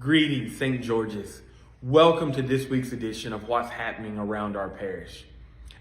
Greetings, St. George's. Welcome to this week's edition of What's Happening Around Our Parish.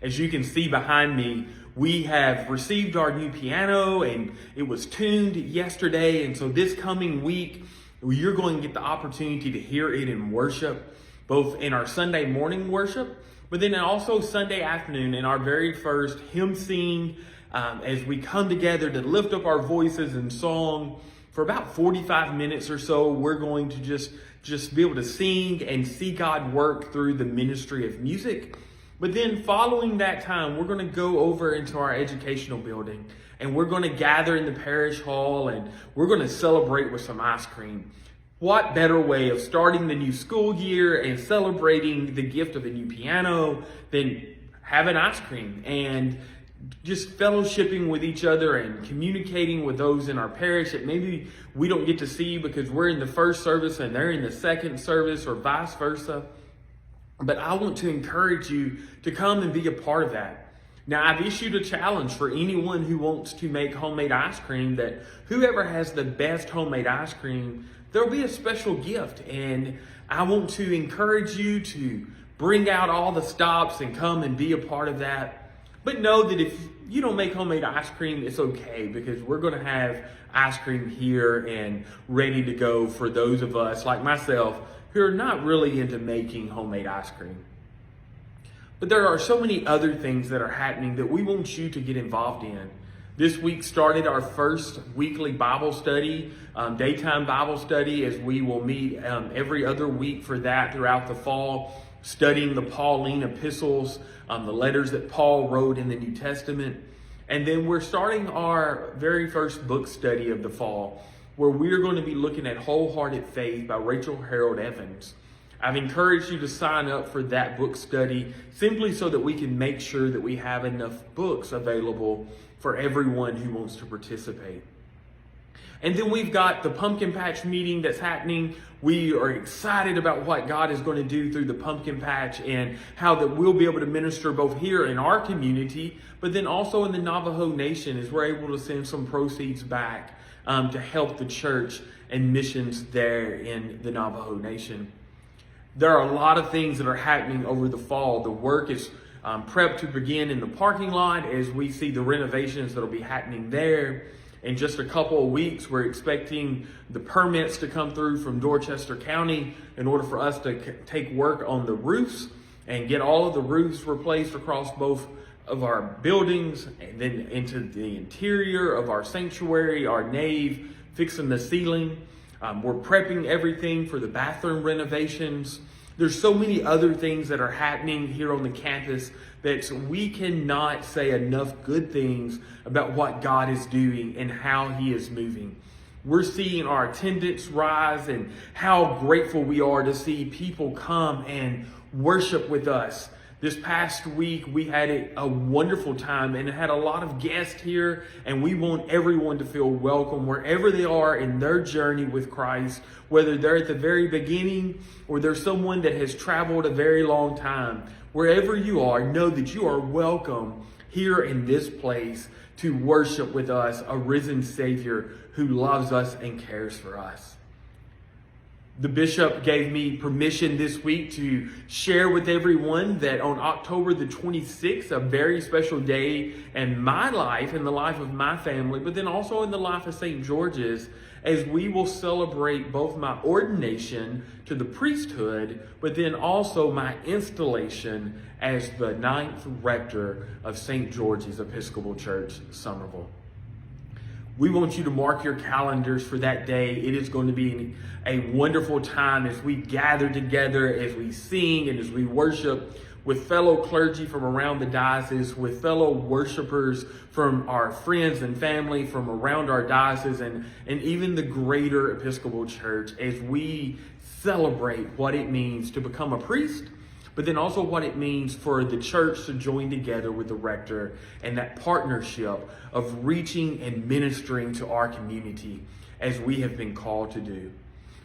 As you can see behind me, we have received our new piano and it was tuned yesterday. And so this coming week, you're going to get the opportunity to hear it in worship, both in our Sunday morning worship, but then also Sunday afternoon in our very first hymn sing, as we come together to lift up our voices in song. For about 45 minutes or so, we're going to just be able to sing and see God work through the ministry of music. But then following that time, we're going to go over into our educational building and we're going to gather in the parish hall and we're going to celebrate with some ice cream. What better way of starting the new school year and celebrating the gift of a new piano than having ice cream and just fellowshipping with each other and communicating with those in our parish that maybe we don't get to see because we're in the first service and they're in the second service or vice versa. But I want to encourage you to come and be a part of that. Now, I've issued a challenge for anyone who wants to make homemade ice cream that whoever has the best homemade ice cream, there'll be a special gift. And I want to encourage you to bring out all the stops and come and be a part of that. But know that if you don't make homemade ice cream, it's okay because we're going to have ice cream here and ready to go for those of us like myself who are not really into making homemade ice cream. But there are so many other things that are happening that we want you to get involved in. This week started our first weekly Bible study, daytime Bible study, as we will meet every other week for that throughout the fall, studying the Pauline epistles, the letters that Paul wrote in the New Testament. And then we're starting our very first book study of the fall, where we're going to be looking at Wholehearted Faith by Rachel Harold Evans. I've encouraged you to sign up for that book study simply so that we can make sure that we have enough books available for everyone who wants to participate. And then we've got the pumpkin patch meeting that's happening. We are excited about what God is going to do through the pumpkin patch and how that we'll be able to minister both here in our community, but then also in the Navajo Nation as we're able to send some proceeds back to help the church and missions there in the Navajo Nation. There are a lot of things that are happening over the fall. The work is prepped to begin in the parking lot as we see the renovations that will be happening there. In just a couple of weeks, we're expecting the permits to come through from Dorchester County in order for us to take work on the roofs and get all of the roofs replaced across both of our buildings and then into the interior of our sanctuary, our nave, fixing the ceiling. We're prepping everything for the bathroom renovations. There's so many other things that are happening here on the campus that we cannot say enough good things about what God is doing and how He is moving. We're seeing our attendance rise and how grateful we are to see people come and worship with us. This past week, we had a wonderful time and had a lot of guests here, and we want everyone to feel welcome wherever they are in their journey with Christ, whether they're at the very beginning or they're someone that has traveled a very long time. Wherever you are, know that you are welcome here in this place to worship with us, a risen Savior who loves us and cares for us. The bishop gave me permission this week to share with everyone that on October the 26th, a very special day in my life, in the life of my family, but then also in the life of St. George's, as we will celebrate both my ordination to the priesthood, but then also my installation as the 9th rector of St. George's Episcopal Church, Somerville. We want you to mark your calendars for that day. It is going to be a wonderful time as we gather together, as we sing and as we worship with fellow clergy from around the diocese, with fellow worshipers from our friends and family from around our diocese and even the greater Episcopal Church, as we celebrate what it means to become a priest, but then also what it means for the church to join together with the rector and that partnership of reaching and ministering to our community as we have been called to do.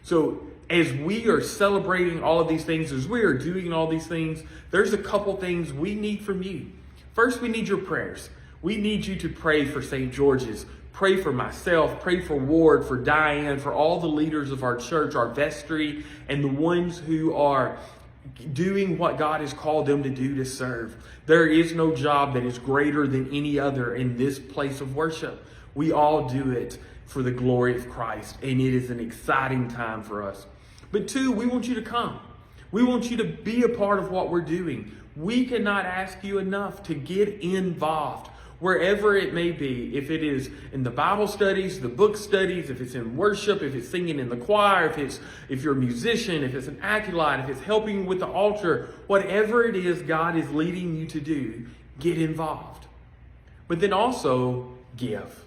So as we are celebrating all of these things, as we are doing all these things, there's a couple things we need from you. First, we need your prayers. We need you to pray for St. George's. Pray for myself, pray for Ward, for Diane, for all the leaders of our church, our vestry, and the ones who are doing what God has called them to do to serve. There is no job that is greater than any other in this place of worship. We all do it for the glory of Christ, and it is an exciting time for us. But two, we want you to come. We want you to be a part of what we're doing. We cannot ask you enough to get involved wherever it may be. If it is in the Bible studies, the book studies, if it's in worship, if it's singing in the choir, if you're a musician, if it's an acolyte, if it's helping with the altar, whatever it is God is leading you to do, get involved. But then also give.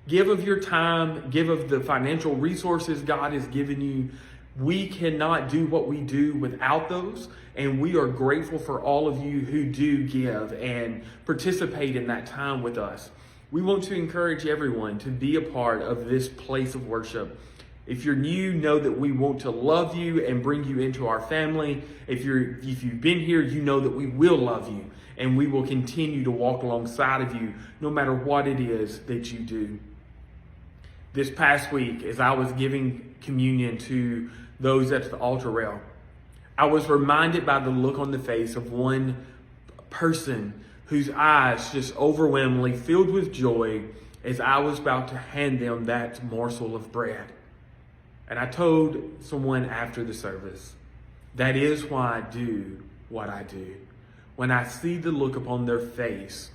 Give of your time, give of the financial resources God has given you. We cannot do what we do without those, and we are grateful for all of you who do give and participate in that time with us. We want to encourage everyone to be a part of this place of worship. If you're new, know that we want to love you and bring you into our family. If you've been here, you know that we will love you, and we will continue to walk alongside of you no matter what it is that you do. This past week, as I was giving communion to those at the altar rail, I was reminded by the look on the face of one person whose eyes just overwhelmingly filled with joy as I was about to hand them that morsel of bread. And I told someone after the service, that is why I do what I do. When I see the look upon their face